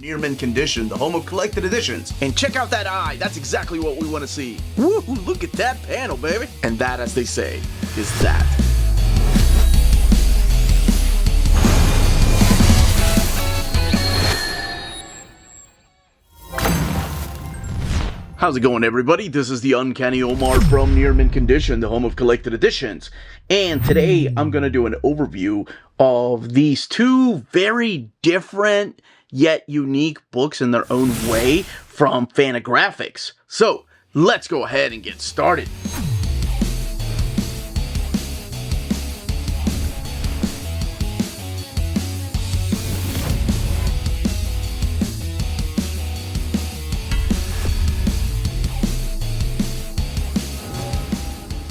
Near mint condition, the home of collected editions. And check out that eye, that's exactly what we want to see. Woo, look at that panel, baby. And that, as they say, is that. How's it going, everybody? This is the Uncanny Omar from Near Mint Condition, the home of collected editions. And today I'm going to do an overview of these two very different yet unique books in their own way from Fantagraphics. So let's go ahead and get started.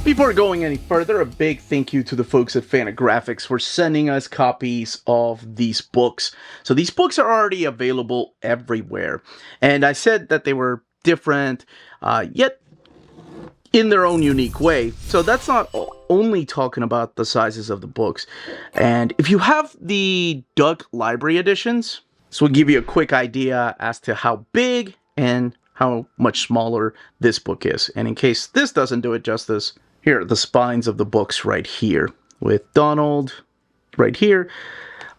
Before going any further, a big thank you to the folks at Fantagraphics for sending us copies of these books. So these books are already available everywhere. And I said that they were different, yet in their own unique way. So that's not only talking about the sizes of the books. And if you have the Duck Library editions, this will give you a quick idea as to how big and how much smaller this book is. And in case this doesn't do it justice, here are the spines of the books right here, with Donald right here.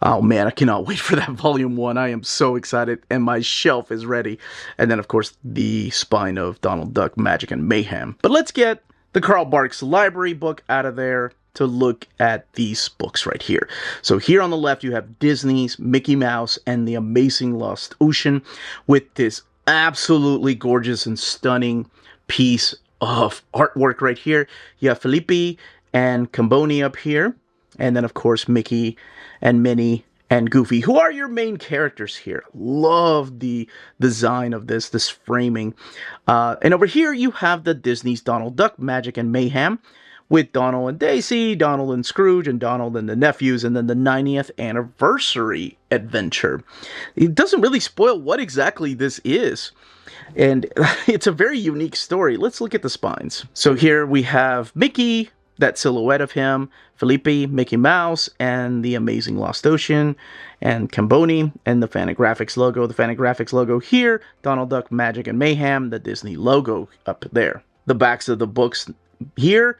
Oh man, I cannot wait for that volume 1. I am so excited, and my shelf is ready. And then, of course, the spine of Donald Duck, Magic, and Mayhem. But let's get the Carl Barks Library book out of there to look at these books right here. So here on the left, you have Disney's Mickey Mouse and the Amazing Lost Ocean, with this absolutely gorgeous and stunning piece of artwork right here. You have Felipe and Camboni up here, and then of course Mickey and Minnie and Goofy, who are your main characters here. Love the design of this framing. And over here you have the Disney's Donald Duck, Magic, and Mayhem, with Donald and Daisy, Donald and Scrooge, and Donald and the nephews, and then the 90th anniversary adventure. It doesn't really spoil what exactly this is. And it's a very unique story. Let's look at the spines. So here we have Mickey, that silhouette of him, Felipe, Mickey Mouse, and the Amazing Lost Ocean, and Camboni, and the Fantagraphics logo. The Fantagraphics logo here, Donald Duck, Magic, and Mayhem, the Disney logo up there. The backs of the books here,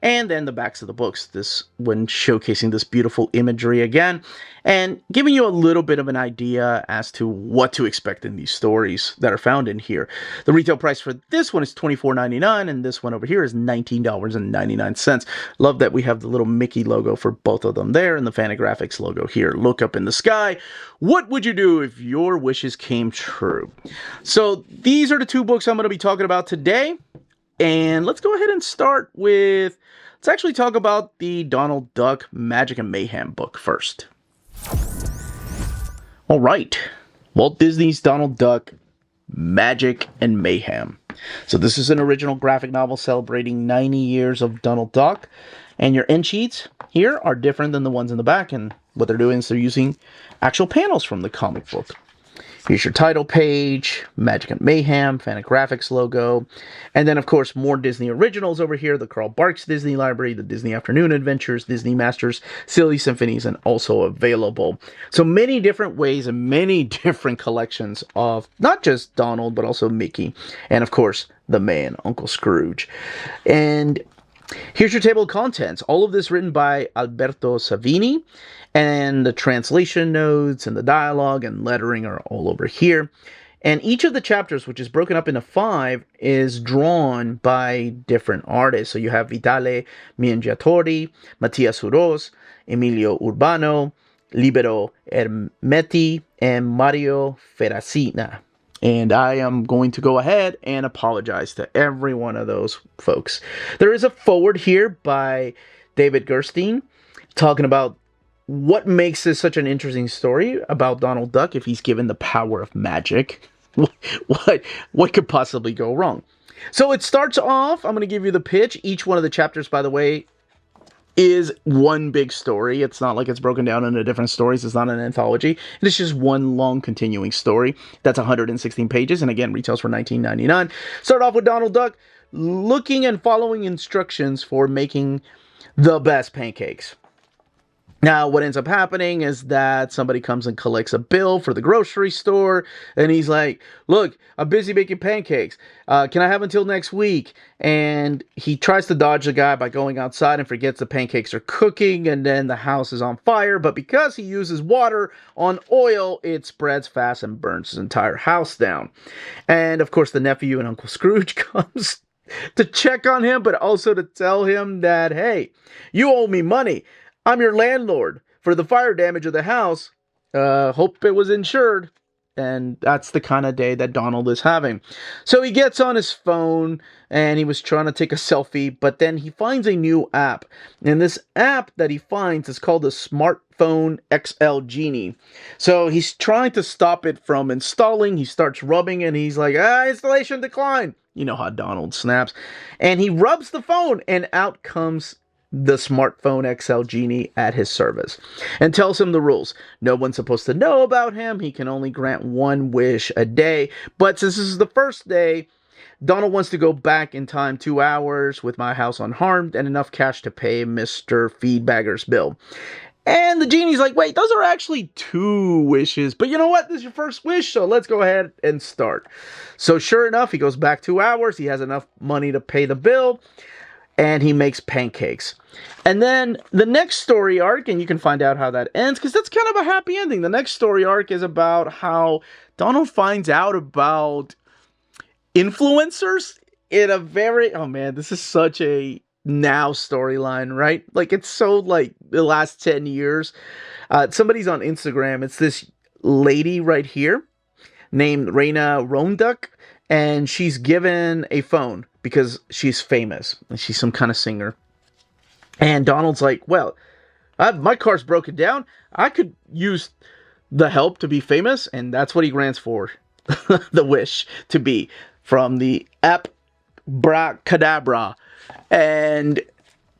and then the backs of the books, this when showcasing this beautiful imagery again, and giving you a little bit of an idea as to what to expect in these stories that are found in here. The retail price for this one is $24.99, and this one over here is $19.99. Love that we have the little Mickey logo for both of them there, and the Fantagraphics logo here. Look up in the sky. What would you do if your wishes came true? So these are the two books I'm going to be talking about today. And let's go ahead and start with, let's actually talk about the Donald Duck, Magic, and Mayhem book first. All right, Walt Disney's Donald Duck, Magic, and Mayhem. So this is an original graphic novel celebrating 90 years of Donald Duck. And your end sheets here are different than the ones in the back. And what they're doing is they're using actual panels from the comic book. Here's your title page, Magic and Mayhem, Fantagraphics logo, and then of course more Disney originals over here, the Carl Barks Disney Library, the Disney Afternoon Adventures, Disney Masters, Silly Symphonies, and also available. So many different ways and many different collections of not just Donald, but also Mickey, and of course the man, Uncle Scrooge. And here's your table of contents. All of this written by Alberto Savini, and the translation notes and the dialogue and lettering are all over here. And each of the chapters, which is broken up into 5, is drawn by different artists. So you have Vitale Miengiatori, Mattias Uroz, Emilio Urbano, Libero Ermetti, and Mario Ferracina. And I am going to go ahead and apologize to every one of those folks. There is a foreword here by David Gerstein talking about what makes this such an interesting story about Donald Duck if he's given the power of magic. What could possibly go wrong? So it starts off, I'm going to give you the pitch. Each one of the chapters, by the way, is one big story. It's not like it's broken down into different stories. It's not an anthology. It's just one long continuing story. That's 116 pages, and again, retails for $19.99. Start off with Donald Duck looking and following instructions for making the best pancakes. Now, what ends up happening is that somebody comes and collects a bill for the grocery store, and he's like, look, I'm busy making pancakes. Can I have until next week? And he tries to dodge the guy by going outside and forgets the pancakes are cooking, and then the house is on fire. But because he uses water on oil, it spreads fast and burns his entire house down. And, of course, the nephew and Uncle Scrooge comes to check on him, but also to tell him that, hey, you owe me money. I'm your landlord for the fire damage of the house. Hope it was insured. And that's the kind of day that Donald is having. So he gets on his phone and he was trying to take a selfie, but then he finds a new app. And this app that he finds is called the Smartphone XL Genie. So he's trying to stop it from installing. He starts rubbing and he's like, installation decline. You know how Donald snaps. And he rubs the phone and out comes the Smartphone XL Genie at his service and tells him the rules. No one's supposed to know about him. He can only grant one wish a day. But since this is the first day, Donald wants to go back in time 2 hours with my house unharmed and enough cash to pay Mr. Feedbagger's bill. And the genie's like, wait, those are actually 2 wishes. But you know what? This is your first wish, so let's go ahead and start. So sure enough, he goes back 2 hours. He has enough money to pay the bill. And he makes pancakes. And then the next story arc, and you can find out how that ends, because that's kind of a happy ending. The next story arc is about how Donald finds out about influencers in a very, oh man, this is such a now storyline, right? Like, it's so like the last 10 years. Somebody's on Instagram. It's this lady right here named Raina Ronduck, and she's given a phone because she's famous and she's some kind of singer. And Donald's like, well, my car's broken down. I could use the help to be famous. And that's what he grants for the wish to be from the Abracadabra. And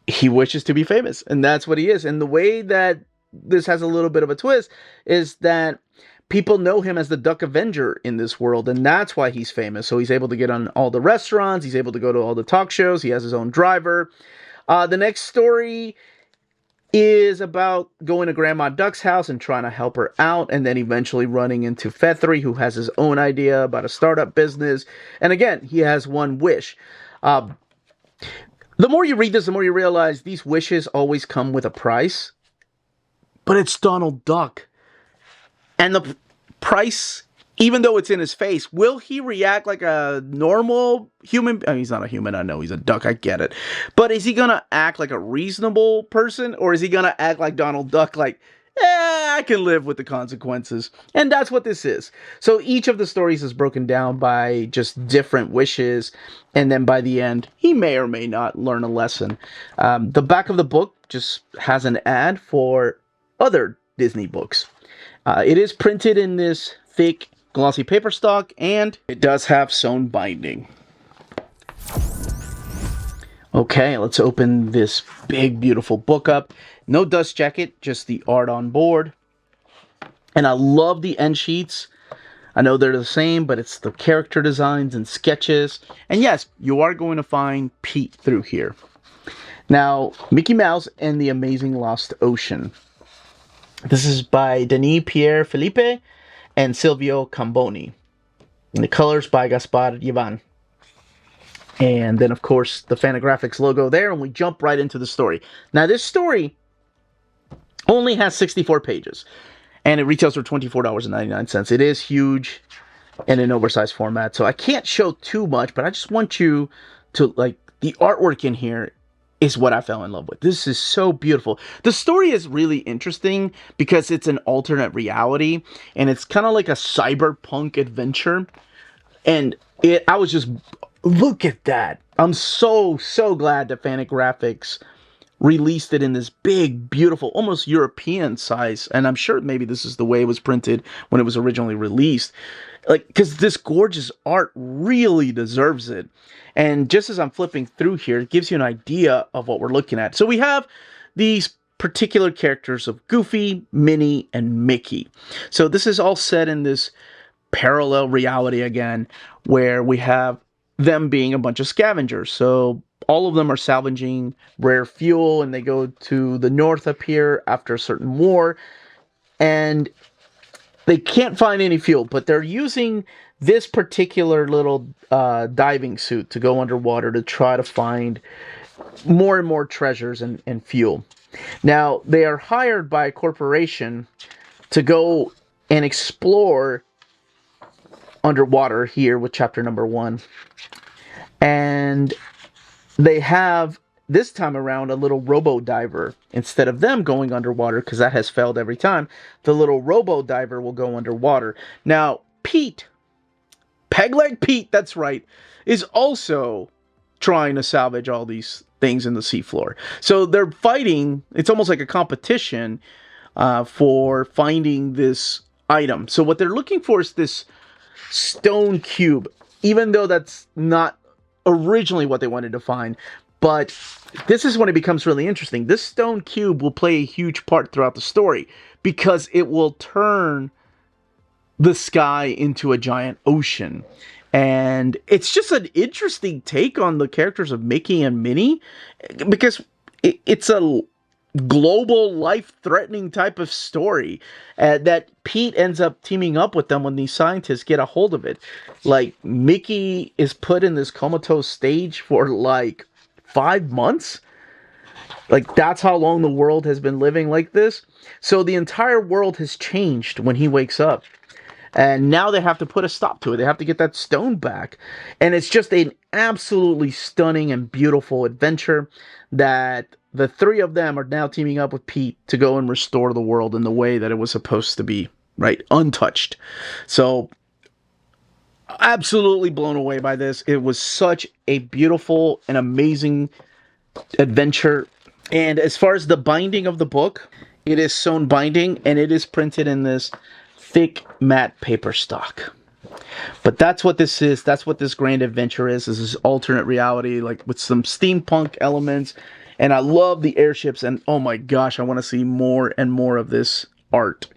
he wishes to be famous. And that's what he is. And the way that this has a little bit of a twist is that people know him as the Duck Avenger in this world, and that's why he's famous. So he's able to get on all the restaurants, he's able to go to all the talk shows, he has his own driver. The next story is about going to Grandma Duck's house and trying to help her out, and then eventually running into Fethry, who has his own idea about a startup business. And again, he has one wish. The more you read this, the more you realize these wishes always come with a price. But it's Donald Duck. And the price, even though it's in his face, will he react like a normal human? I mean, he's not a human, I know, he's a duck, I get it. But is he going to act like a reasonable person? Or is he going to act like Donald Duck, like, I can live with the consequences? And that's what this is. So each of the stories is broken down by just different wishes. And then by the end, he may or may not learn a lesson. The back of the book just has an ad for other Disney books. It is printed in this thick, glossy paper stock, and it does have sewn binding. Okay, let's open this big, beautiful book up. No dust jacket, just the art on board. And I love the end sheets. I know they're the same, but it's the character designs and sketches. And yes, you are going to find Pete through here. Now, Mickey Mouse and the Amazing Lost Ocean. This is by Denis Pierre Felipe and Silvio Camboni. And the colors by Gaspar Yivan. And then, of course, the Fantagraphics logo there, and we jump right into the story. Now, this story only has 64 pages, and it retails for $24.99. It is huge in an oversized format, so I can't show too much, but I just want you to, like, the artwork in here is what I fell in love with. This is so beautiful. The story is really interesting because it's an alternate reality, and it's kind of like a cyberpunk adventure, and I was just, look at that. I'm so glad that Fantagraphics released it in this big, beautiful, almost European size, and I'm sure maybe this is the way it was printed when it was originally released. Like, because this gorgeous art really deserves it. And just as I'm flipping through here, it gives you an idea of what we're looking at. So we have these particular characters of Goofy, Minnie, and Mickey. So this is all set in this parallel reality again, where we have them being a bunch of scavengers. So all of them are salvaging rare fuel, and they go to the north up here after a certain war, and they can't find any fuel, but they're using this particular little diving suit to go underwater to try to find more and more treasures and fuel. Now, they are hired by a corporation to go and explore underwater here with chapter number 1. And they have, this time around, a little robo-diver. Instead of them going underwater, because that has failed every time, the little robo-diver will go underwater. Now, Pete, Pegleg Pete, that's right, is also trying to salvage all these things in the seafloor. So they're fighting, it's almost like a competition for finding this item. So what they're looking for is this stone cube, even though that's not originally what they wanted to find. But this is when it becomes really interesting. This stone cube will play a huge part throughout the story because it will turn the sky into a giant ocean. And it's just an interesting take on the characters of Mickey and Minnie, because it's a global, life-threatening type of story that Pete ends up teaming up with them when these scientists get a hold of it. Like, Mickey is put in this comatose stage for like 5 months. Like, that's how long the world has been living like this. So the entire world has changed when he wakes up. And now they have to put a stop to it. They have to get that stone back. And it's just an absolutely stunning and beautiful adventure that the three of them are now teaming up with Pete to go and restore the world in the way that it was supposed to be, right? Untouched. So, absolutely blown away by this. It was such a beautiful and amazing adventure. And as far as the binding of the book, it is sewn binding, and it is printed in this thick matte paper stock. But that's what this is. That's what this grand adventure is. This is alternate reality, like with some steampunk elements. And I love the airships. And oh my gosh, I want to see more and more of this art.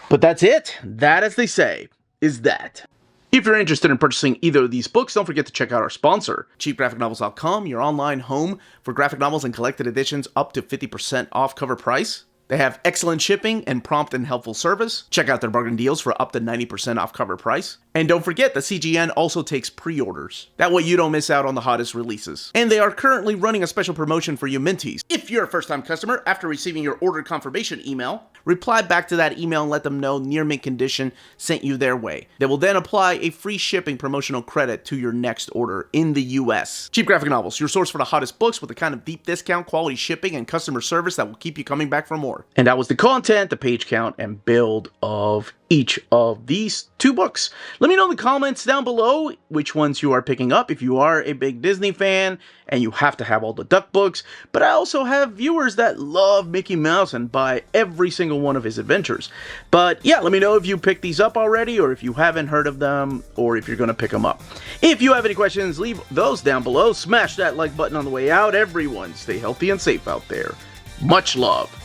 But that's it. That, as they say, is that. If you're interested in purchasing either of these books, don't forget to check out our sponsor, cheapgraphicnovels.com, your online home for graphic novels and collected editions up to 50% off cover price. They have excellent shipping and prompt and helpful service. Check out their bargain deals for up to 90% off cover price. And don't forget, the CGN also takes pre-orders. That way you don't miss out on the hottest releases. And they are currently running a special promotion for you Minties. If you're a first-time customer, after receiving your order confirmation email, reply back to that email and let them know Near Mint Condition sent you their way. They will then apply a free shipping promotional credit to your next order in the US. Cheap Graphic Novels, your source for the hottest books with the kind of deep discount, quality shipping, and customer service that will keep you coming back for more. And that was the content, the page count, and build of each of these 2 books. Let me know in the comments down below which ones you are picking up if you are a big Disney fan and you have to have all the Duck books. But I also have viewers that love Mickey Mouse and buy every single one of his adventures. But yeah, let me know if you picked these up already, or if you haven't heard of them, or if you're going to pick them up. If you have any questions, leave those down below. Smash that like button on the way out. Everyone, stay healthy and safe out there. Much love.